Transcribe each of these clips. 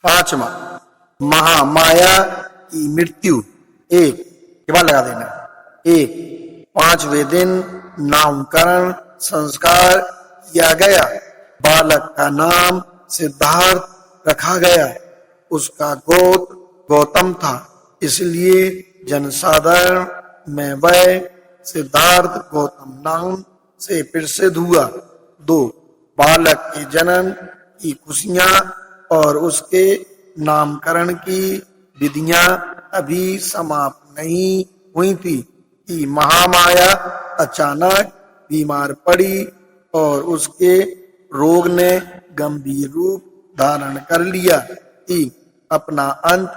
पांचवा, महामाया की मृत्यु। एक के बाद लगा देना। एक, पांचवें दिन नामकरण संस्कार किया गया। बालक का नाम सिद्धार्थ रखा गया। उसका गोत्र गौतम था, इसलिए जनसाधारण में वह सिद्धार्थ गौतम नाम से प्रसिद्ध हुआ। दो, बालक के जन्म की खुशियां और उसके नामकरण की विधियां अभी समाप्त नहीं हुई थी कि महामाया अचानक बीमार पड़ी और उसके रोग ने गंभीर रूप धारण कर लिया। तीन, अपना अंत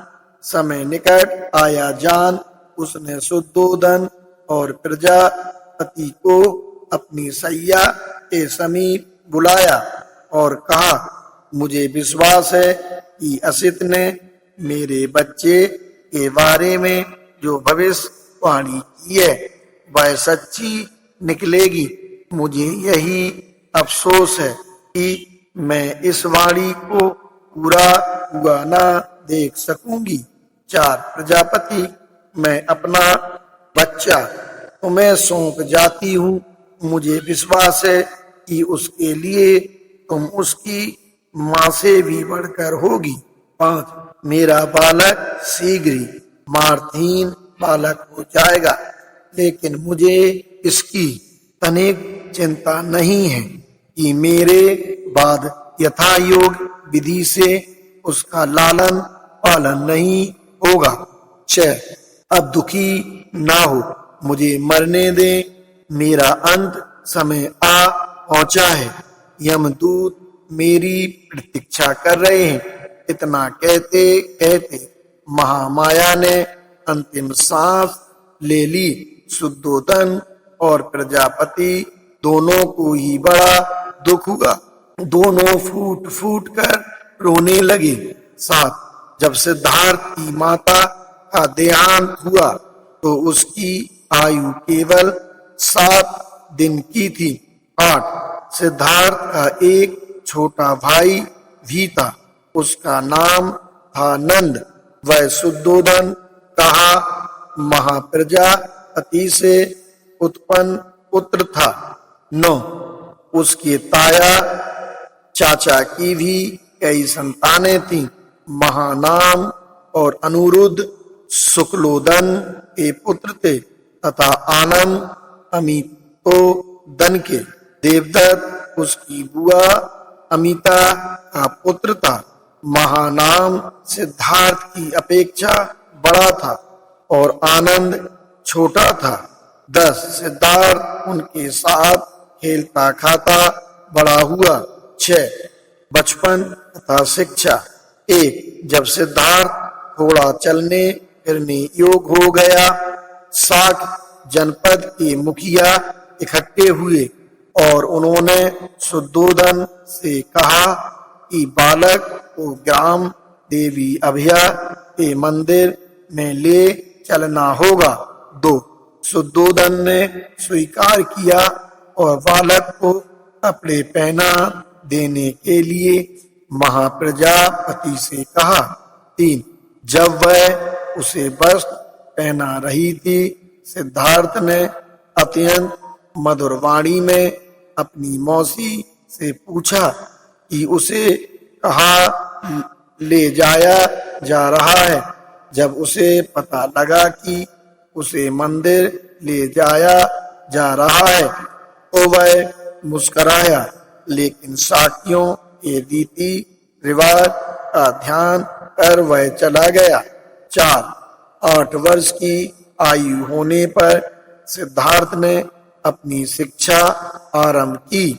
समय निकट आया जान उसने शुद्धोदन और प्रजापति को अपनी सैया के समीप बुलाया और कहा, मुझे विश्वास है कि असित ने मेरे बच्चे के बारे में जो भविष्यवाणी की है वह सच्ची निकलेगी। मुझे यही अफसोस है कि मैं इस वाणी को पूरा हुआ न देख सकूंगी। चार, प्रजापति, मैं अपना बच्चा तुम्हें सौंप जाती हूँ। मुझे विश्वास है कि उसके लिए तुम उसकी माँ से भी बढ़कर होगी। पांच, मेरा बालक शीघ्र ही मार्तहीन बालक हो जाएगा, लेकिन मुझे इसकी तनिक चिंता नहीं है कि मेरे बाद यथा योग विधि से उसका लालन पालन नहीं होगा। छह, अब दुखी ना हो, मुझे मरने दे, मेरा अंत समय आ पहुंचा है। यमदूत मेरी प्रतीक्षा कर रहे हैं। इतना कहते कहते महामाया ने अंतिम सांस ले ली। शुद्धोदन और प्रजापति दोनों को ही बड़ा दुख हुआ। दोनों फूट फूट कर रोने लगे। सात, जब सिद्धार्थ की माता का देहांत हुआ तो उसकी आयु केवल 7 दिन की थी। 8, सिद्धार्थ का एक छोटा भाई भी था, उसका नाम था नंद। वह शुद्धोदन कहा महाप्रजापति से उत्पन्न पुत्र था। 9, उसकी ताया चाचा की भी कई संतानें थीं। महानाम और अनुरुद्ध शुक्लोदन के पुत्र थे तथा आनंद अमितोदन के। देवदत्त उसकी बुआ अमिता का पुत्र था। महानाम सिद्धार्थ की अपेक्षा बड़ा था और आनंद छोटा था। 10, सिद्धार्थ उनके साथ खेलता खाता बड़ा हुआ। 6, बचपन तथा शिक्षा। 1, जब सिद्धार्थ थोड़ा चलने फिरने योग हो गया, साख जनपद के मुखिया इकट्ठे हुए और उन्होंने शुद्धोदन से कहा कि बालक को ग्राम देवी अभया के मंदिर में ले चलना होगा। 2, शुद्धोदन ने स्वीकार किया और बालक को कपड़े पहना देने के लिए महाप्रजापति से कहा। 3, जब वह उसे वस्त्र पहना रही थी, सिद्धार्थ ने अत्यंत मधुर वाणी में अपनी मौसी से पूछा कि उसे कहाँ ले जाया जा रहा है। जब उसे पता लगा कि उसे मंदिर ले जाया जा रहा है तो वह मुस्कुराया, लेकिन साकियों के रीति रिवाज का ध्यान कर वह चला गया। 4, 8 वर्ष की आयु होने पर सिद्धार्थ ने अपनी शिक्षा आरंभ की।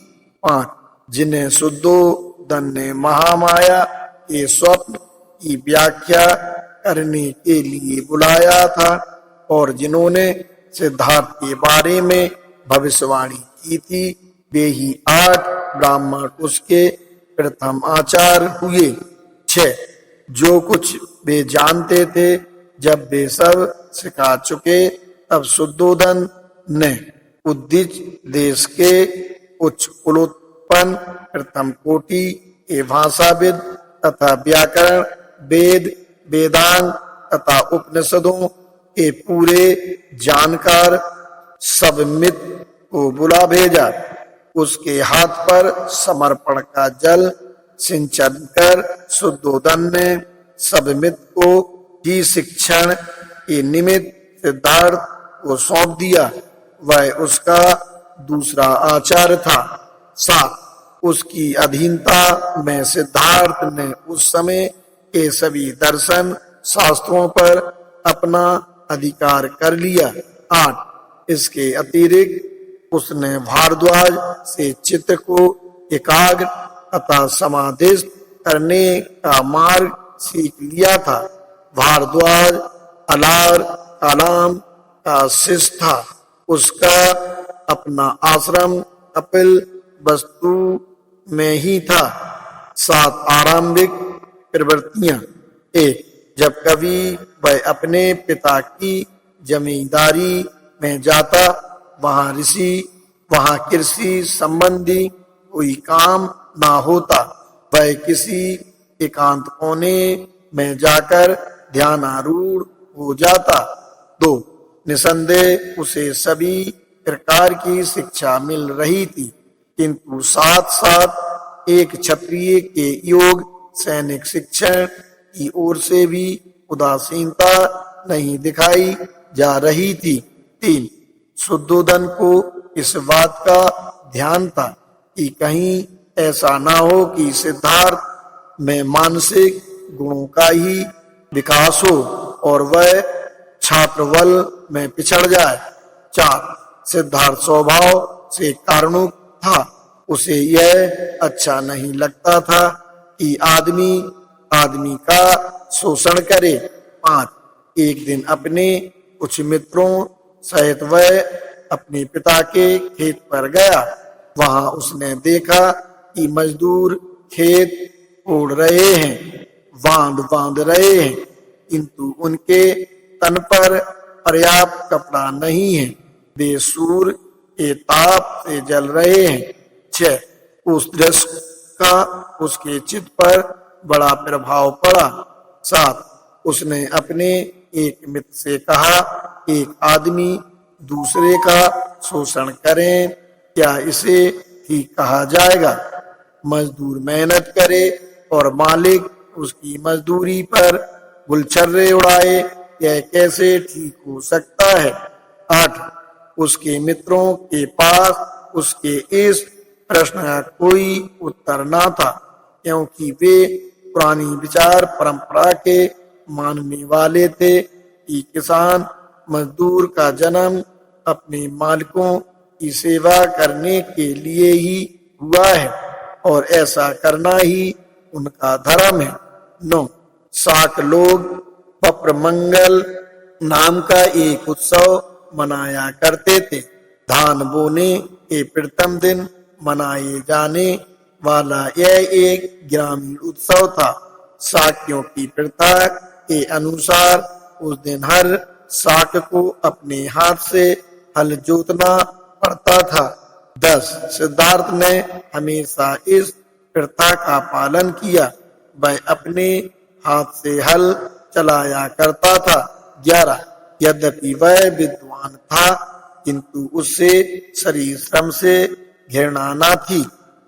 5, जिन्हें शुद्धोदन ने महामाया के स्वप्न की व्याख्या करने के लिए बुलाया था और जिन्होंने सिद्धार्थ के बारे में भविष्यवाणी की थी, वे ही 8 ब्राह्मण उसके प्रथम आचार्य हुए। 6, जो कुछ वे जानते थे जब वे सब सिखा चुके, तब शुद्धोदन ने उद्दिच देश के उच्च कुलोत्पन्न प्रथम कोटि के भाषाविद तथा व्याकरण, वेद, वेदांग तथा उपनिषदों के पूरे जानकार सवमित को बुला भेजा। उसके हाथ पर समर्पण का जल सिंचन कर शुद्धोदन ने सवमित को ही शिक्षण के निमित्त सिद्धार्थ को सौंप दिया। वह उसका दूसरा आचार्य था। 7 उसकी अधीनता में सिद्धार्थ ने उस समय के सभी दर्शन शास्त्रों पर अपना अधिकार कर लिया। 8 इसके अतिरिक्त उसने भारद्वाज से चित्त को एकाग्र तथा समाधिस्थ करने का मार्ग सीख लिया था। भारद्वाज अलार कलाम का शिष्य था। उसका अपना आश्रम कपिल वस्तु में ही था। 7 आरंभिक प्रवृत्तियां। 1 जब कभी वह अपने पिता की जमींदारी में जाता, वहां कृषि संबंधी कोई काम ना होता, वह किसी एकांत कोने में जाकर ध्यानारूढ़ हो जाता। 2 निसंदेह उसे सभी प्रकार की शिक्षा मिल रही थी, किंतु साथ साथ एक क्षत्रिय के योग सैनिक शिक्षण की ओर से भी उदासीनता नहीं दिखाई जा रही थी। 3 शुद्धोदन को इस बात का ध्यान था कि कहीं ऐसा ना हो कि सिद्धार्थ में मानसिक गुणों का ही विकास हो और वह छात्रवल में पिछड़ जाए। 4 सिद्धार्थ स्वभाव से कारुणिक था। उसे यह अच्छा नहीं लगता था कि आदमी का शोषण करे। 5 एक दिन अपने कुछ मित्रों सहित वह अपने पिता के खेत पर गया। वहां उसने देखा कि मजदूर खेत कोड़ रहे हैं, बांध रहे हैं, किंतु उनके तन पर पर्याप्त कपड़ा नहीं है। वे सूर्य के ताप से जल रहे हैं। 6 उस दृश्य का उसके चित्त पर बड़ा प्रभाव पड़ा। 7 उसने अपने एक मित्र से कहा, एक आदमी दूसरे का शोषण करें, क्या इसे ठीक कहा जाएगा? मजदूर मेहनत करे और मालिक उसकी मजदूरी पर गुलछर्रे उड़ाए, यह कैसे ठीक हो सकता है? 8 उसके मित्रों के पास उसके इस प्रश्न का कोई उत्तर न था, क्योंकि वे पुरानी विचार परंपरा के मानने वाले थे कि किसान मजदूर का जन्म अपने मालिकों की सेवा करने के लिए ही हुआ है और ऐसा करना ही उनका धर्म है। 9 साक लोग पप्रमंगल नाम का एक उत्सव मनाया करते थे। धान बोने के प्रथम दिन मनाए जाने वाला यह एक ग्रामीण उत्सव था। साक्यों की प्रथा के अनुसार उस दिन हर साक को अपने हाथ से हल जोतना पड़ता था। 10 सिद्धार्थ ने हमेशा इस प्रथा का पालन किया। वह अपने हाथ से हल चलाया करता था। 11 यद्यपि वह विद्वान था, किंतु उससे शरीर श्रम से घृणा न थी।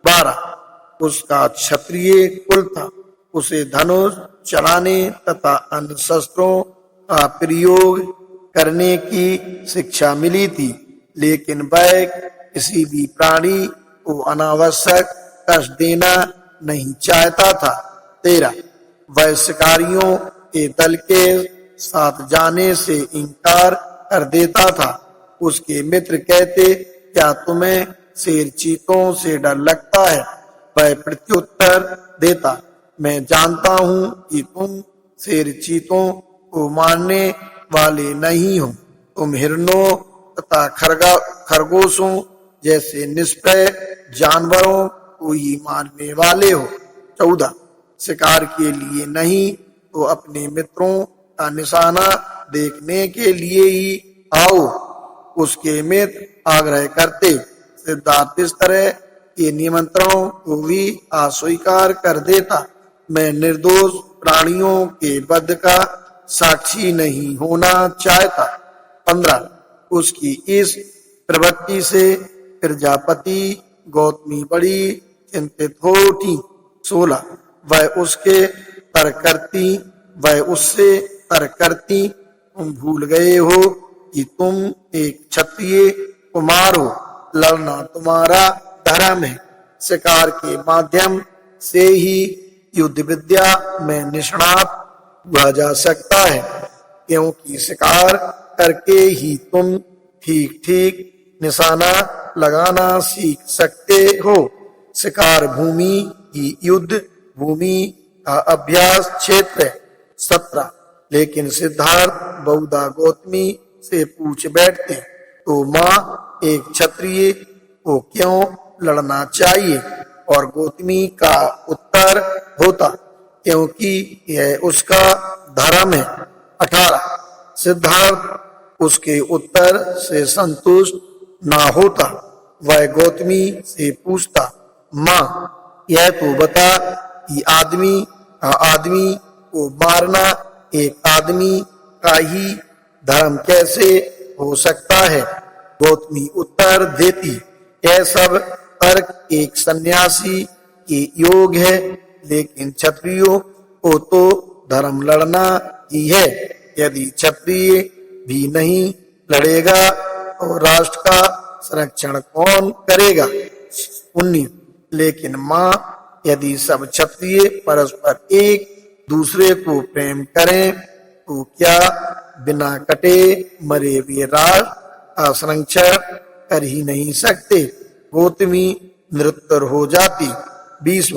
12 उसका क्षत्रिय कुल था। उसे धनुष चलाने तथा अन्य शस्त्रों का प्रयोग करने की शिक्षा मिली थी, लेकिन वह किसी भी प्राणी को अनावश्यक कष्ट देना नहीं चाहता था। 13 वह शिकारियों के दल के साथ जाने से इनकार कर देता था। उसके मित्र कहते, क्या तुम्हें शेर चीतों से डर लगता है? वह प्रत्युत्तर देता, मैं जानता हूं कि तुम शेर चीतों को मारने वाले नहीं हो। तुम हिरणों तथा खरगोशों जैसे निष्प्रय जानवरों को ही मारने वाले हो। 14 शिकार के लिए नहीं तो अपने मित्रों का निशाना देखने के लिए ही आओ। उसके मित्र आग्रह करते। सिद्धार्थ इस तरह के निमंत्रणों को भी अस्वीकार कर देता। मैं निर्दोष प्राणियों के वध का साक्षी नहीं होना चाहता। 15 उसकी इस प्रवृत्ति से प्रजापति गौतमी बड़ी चिंतित हो उठी। 16 वह उससे तर्क करती, तुम भूल गए हो कि तुम एक क्षत्रिय कुमार हो, लड़ना तुम्हारा धर्म है। शिकार के माध्यम से ही युद्ध विद्या में निष्णात हुआ जा सकता है, क्योंकि शिकार करके ही तुम ठीक ठीक निशाना लगाना सीख सकते हो। शिकार भूमि ही युद्ध भूमि का अभ्यास क्षेत्र है। 17 लेकिन सिद्धार्थ बहुधा गौतमी से पूछ बैठते, तो माँ एक क्षत्रिय को क्यों लड़ना चाहिए? और गौतमी का उत्तर होता, क्योंकि यह उसका धर्म है। 18 सिद्धार्थ उसके उत्तर से संतुष्ट ना होता, वह गौतमी से पूछता, माँ यह तो बता कि आदमी को मारना एक आदमी का ही धर्म कैसे हो सकता है? गौतमी उत्तर देती, यह सब तर्क एक सन्यासी के योग है, लेकिन क्षत्रियों को तो धर्म लड़ना ही है। यदि क्षत्रिय भी नहीं लड़ेगा तो राष्ट्र का संरक्षण कौन करेगा? 19 लेकिन माँ यदि सब क्षत्रिय परस्पर एक दूसरे को प्रेम करें तो क्या बिना कटे मरे वे राष्ट्र का संरक्षण कर ही नहीं सकते? गौतमी निरुत्तर हो जाती। 20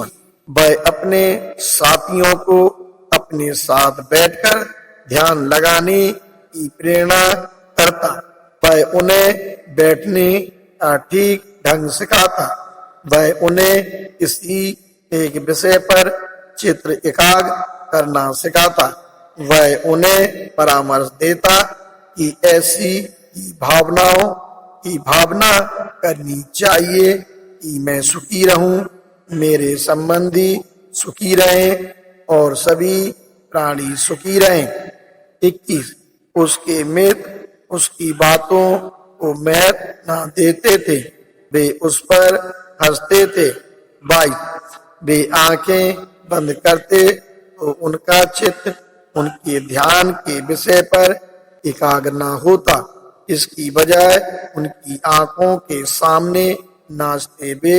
वह अपने साथियों को अपने साथ बैठकर ध्यान लगाने की प्रेरणा करता, वह उन्हें बैठने का ठीक ढंग सिखाता, वह उन्हें किसी एक विषय पर चित्र एकाग्र करना सिखाता, वह उन्हें परामर्श देता कि ऐसी ही भावनाओं की भावना करनी चाहिए कि मैं सुखी रहूं, मेरे संबंधी सुखी रहें और सभी प्राणी सुखी रहें। 21 उसके मित्र उसकी बातों को महत्व न देते थे, वे उस पर हंसते थे। 22 वे आंखें बंद करते तो उनका चित्त उनके ध्यान के विषय पर एकाग्र न होता, इसकी बजाय उनकी आंखों के सामने नाचते वे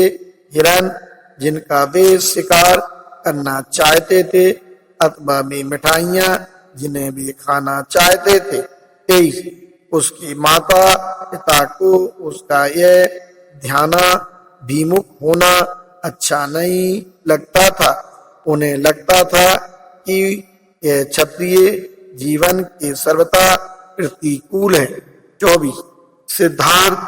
हिरन जिनका वे शिकार करना चाहते थे, अथवा वे मिठाइयाँ जिन्हें वे खाना चाहते थे। 23 उसके माता पिता को उसका यह ध्यानाभिमुख होना अच्छा नहीं लगता था, उन्हें लगता था कि यह क्षत्रिय जीवन के सर्वथा प्रतिकूल है। 24 सिद्धार्थ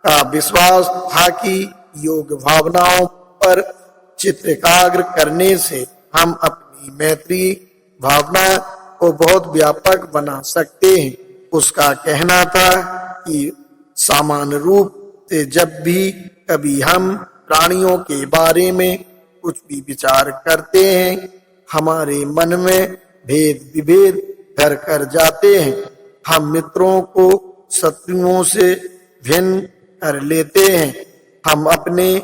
का विश्वास था कि योग भावनाओं पर चित्त एकाग्र करने से हम अपनी मैत्री भावना को बहुत व्यापक बना सकते हैं। उसका कहना था कि सामान्य रूप से जब भी कभी हम प्राणियों के बारे में कुछ भी विचार करते हैं, हमारे मन में भेद विभेद घर कर जाते हैं। हम मित्रों को शत्रुओं से भिन्न कर लेते हैं, हम अपने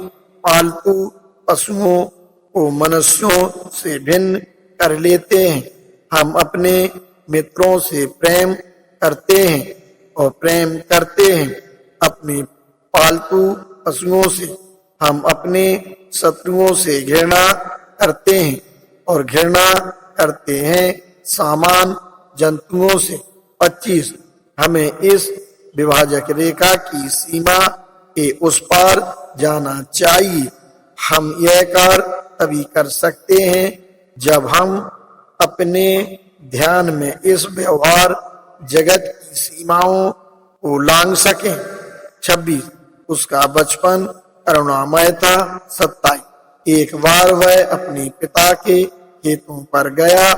पालतू पशुओं को मनुष्यों से भिन्न कर लेते हैं, हम अपने मित्रों से प्रेम करते हैं और प्रेम करते हैं अपने पालतू पशुओं से, हम अपने शत्रुओं से घृणा करते हैं और घृणा करते हैं सामान्य जंतुओं से। 25 हमें इस विभाजक रेखा की सीमा के उस पार जाना चाहिए। हम यह कार्य तभी कर सकते हैं जब हम अपने ध्यान में इस व्यवहार जगत की सीमाओं को लांघ सकें। 26 उसका बचपन करुणामय था। 27 एक बार वह अपने पिता के खेतों पर गया।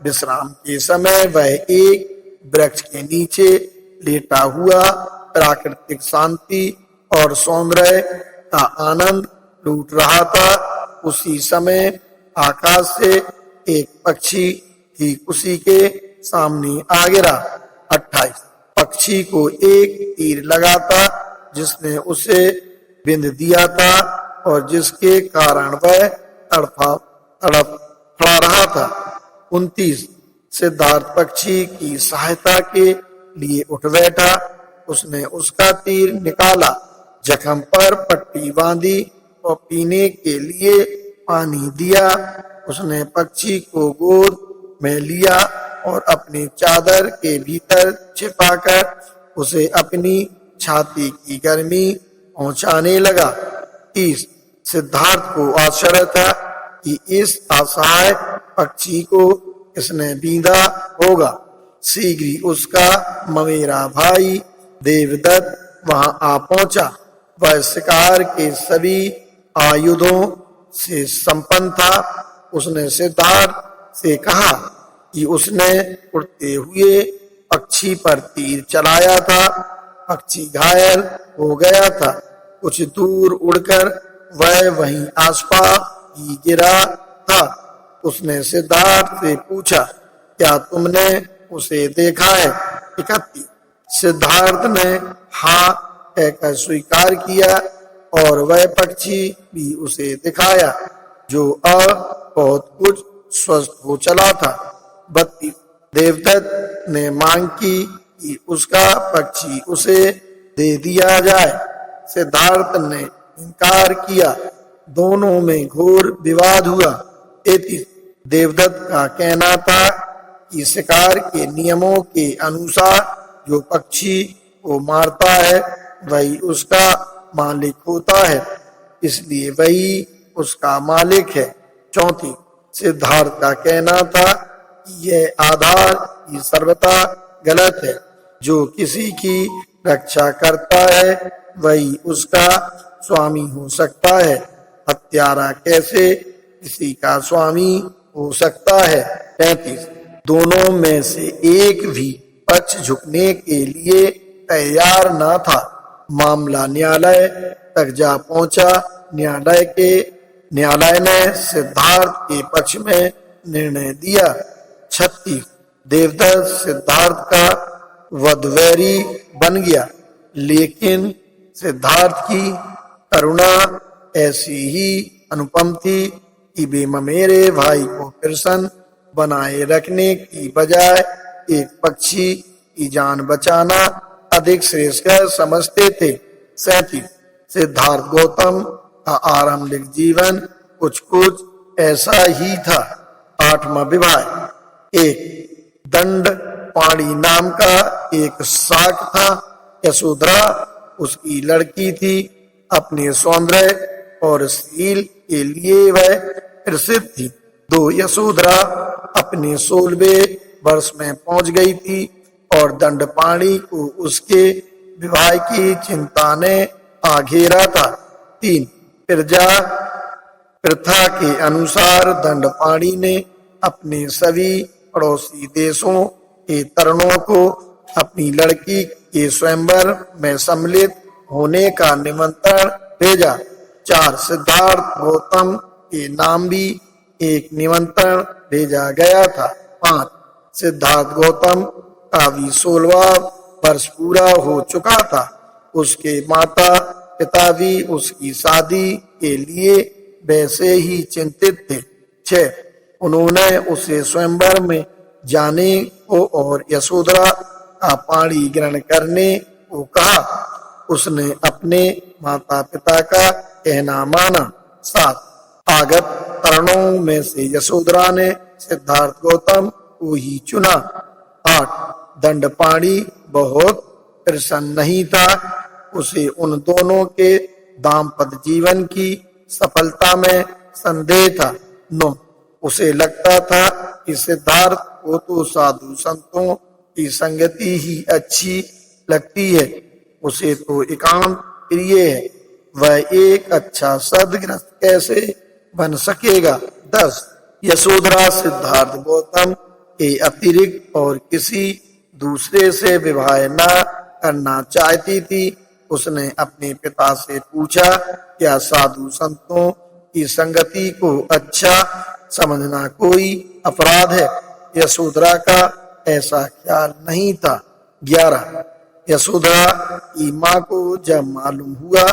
विश्राम के समय वह एक वृक्ष के नीचे लेटा हुआ प्राकृतिक शांति और सौंदर्य का आनंद लूट रहा था। उसी समय आकाश से एक पक्षी ठीक उसी के सामने आ गिरा। 28 पक्षी को एक तीर लगा था जिसने उसे बिंद दिया था और जिसके कारण वह तड़फड़ा रहा था। 29 सिद्धार्थ पक्षी की सहायता के लिए उठ बैठा। उसने उसका तीर निकाला, जख्म पर पट्टी बांधी और पीने के लिए पानी दिया। उसने पक्षी को गोद में लिया और अपनी चादर के भीतर छिपाकर उसे अपनी छाती की गर्मी पहुंचाने लगा। 30 सिद्धार्थ को आश्चर्य था कि इस असहाय पक्षी को किसने बींधा होगा। शीघ्र ही उसका ममेरा भाई देवदत्त वहां आ पहुंचा। वह शिकार के सभी आयुधों से संपन्न था। उसने सिद्धार्थ से कहा कि उसने उड़ते हुए पक्षी पर तीर चलाया था। पक्षी घायल हो गया था। कुछ दूर उड़कर वह वहीं आसपास ही गिरा था। उसने सिद्धार्थ से पूछा, क्या तुमने उसे देखा है? 31 सिद्धार्थ ने हाँ कहकर स्वीकार किया और वह पक्षी भी उसे दिखाया जो अब बहुत कुछ स्वस्थ हो चला था। 32 देवदत्त ने मांग की कि उसका पक्षी उसे दे दिया जाए। सिद्धार्थ ने इनकार किया। दोनों में घोर विवाद हुआ। 33 देवदत्त का कहना था कि शिकार के नियमों के अनुसार जो पक्षी को मारता है वही उसका मालिक होता है, इसलिए वही उसका मालिक है। 34 सिद्धार्थ का कहना था कि यह आधार ही सर्वथा गलत है। जो किसी की रक्षा करता है वही उसका स्वामी हो सकता है। हत्यारा कैसे किसी का स्वामी हो सकता है। 35 दोनों में से एक भी पक्ष झुकने के लिए तैयार न था। मामला न्यायालय तक जा पहुंचा। न्यायालय ने सिद्धार्थ के पक्ष में निर्णय दिया। 36 देवदत्त सिद्धार्थ का वधवैरी बन गया, लेकिन सिद्धार्थ की करुणा ऐसी ही अनुपम थी कि वे ममेरे भाई को प्रसन्न बनाए रखने की बजाय एक पक्षी की जान बचाना अधिक श्रेष्ठ समझते थे। 37 सिद्धार्थ गौतम का आरंभिक जीवन कुछ कुछ ऐसा ही था। 8वां विवाह। 1 दंड पाणी नाम का एक शाक था। यशोधरा उसकी लड़की थी। अपने सौंदर्य और शील के लिए वह प्रसिद्ध थी। 2 यशोधरा अपने 16वें वर्ष में पहुंच गई थी और दंडपाणी को उसके विवाह की चिंता ने आ घेरा था। 3 प्रथा के अनुसार दंडपाणी ने अपने सभी पड़ोसी देशों के तरुणों को अपनी लड़की के स्वयंवर में सम्मिलित होने का निमंत्रण भेजा। 4 सिद्धार्थ गौतम के नाम भी एक निमंत्रण भेजा गया था। 5 सिद्धार्थ गौतम का भी 16वां वर्ष पूरा हो चुका था। उसके माता पिता भी उसकी शादी के लिए वैसे ही चिंतित थे। 6 उन्होंने उसे स्वयंवर में जाने को और यशोधरा का पाणी ग्रहण करने को कहा। उसने अपने माता पिता का कहना माना। 7 आगत तरुणों में से यशोधरा ने सिद्धार्थ गौतम को ही चुना। 8 दंडपाणी बहुत प्रसन्न नहीं था। उसे उन दोनों के दाम्पत्य जीवन की सफलता में संदेह था। 9 उसे लगता था कि सिद्धार्थ को तो साधु संतों की संगति ही अच्छी लगती है। उसे तो एकांत प्रिय है। वह एक अच्छा सदगृहस्थ कैसे बन सकेगा। 10 यशोधरा सिद्धार्थ गौतम के अतिरिक्त और किसी दूसरे से विवाह न करना चाहती थी। उसने अपने पिता से पूछा, क्या साधु संतों की संगति को अच्छा समझना कोई अपराध है। यशोधरा का ऐसा ख्याल नहीं था। 11 यशोधरा की माँ को जब मालूम हुआ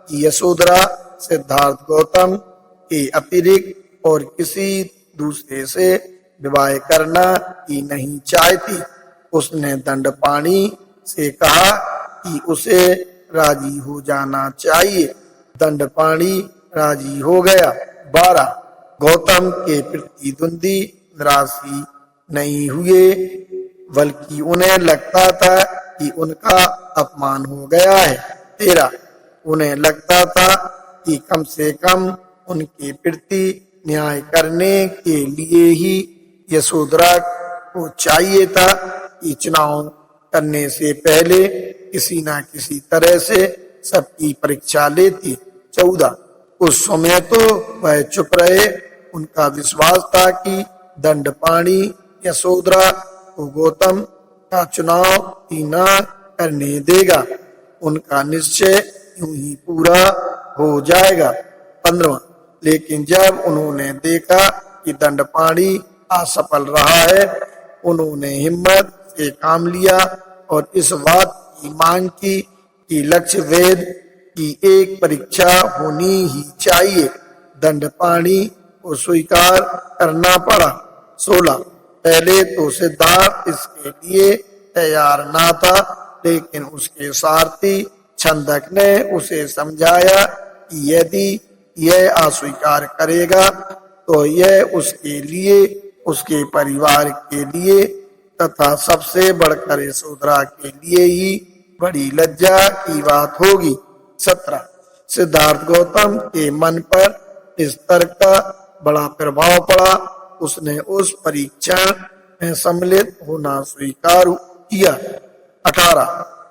कि यशोधरा सिद्धार्थ गौतम के अतिरिक्त और किसी दूसरे से विवाह करना ही नहीं चाहती, उसने दंडपाणी से कहा कि उसे राजी हो जाना चाहिए। दंडपाणी राजी हो गया। 12 गौतम के प्रतिद्वंदी निराशी नहीं हुए, बल्कि उन्हें लगता था कि उनका अपमान हो गया है। 13 उन्हें लगता था कि कम से कम उनके प्रति न्याय करने के लिए ही यशोधरा को चाहिए था कि चुनाव करने से पहले किसी न किसी तरह से सबकी परीक्षा लेती। 14 उस समय तो वह चुप रहे। उनका विश्वास था कि दंडपाणी यशोधरा को गौतम का चुनाव ही न करने देगा। उनका निश्चय यूं ही पूरा हो जाएगा। 15 लेकिन जब उन्होंने देखा कि दंडपाणी असफल रहा है, उन्होंने हिम्मत से काम लिया और इस बात की मांग की कि लक्ष्य वेद की एक परीक्षा होनी ही चाहिए। दंडपाणी को स्वीकार करना पड़ा। 16 पहले तो सिद्धार्थ इसके लिए तैयार ना था, लेकिन उसके सारथी छंदक ने उसे समझाया कि यदि यह अस्वीकार करेगा तो यह उसके लिए, उसके परिवार के लिए तथा सबसे बढ़कर यशोधरा के लिए ही बड़ी लज्जा की बात होगी। 17 सिद्धार्थ गौतम के मन पर इस तर्क का बड़ा प्रभाव पड़ा। उसने उस परीक्षण में सम्मिलित होना स्वीकार किया। 18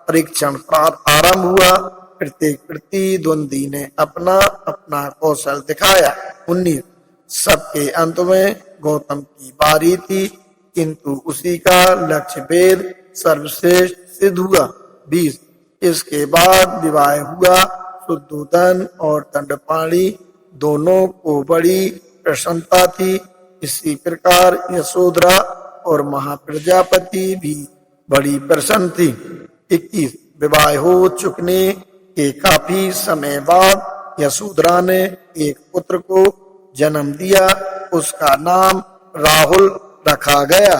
परीक्षण आरंभ हुआ। प्रत्येक प्रतिद्वंदी ने अपना अपना कौशल दिखाया। 19 सबके अंत में गौतम की बारी थी, किंतु उसी का लक्ष्य वेद सर्वश्रेष्ठ सिद्ध हुआ। 20 इसके बाद विवाह हुआ। शुद्धोदन और दंडपाणी दोनों को बड़ी प्रसन्नता थी। इसी प्रकार यशोधरा और महाप्रजापति भी बड़ी प्रसन्न थी। 21 विवाह हो चुकने के काफी समय बाद यशोधरा ने एक पुत्र को जन्म दिया। उसका नाम राहुल रखा गया।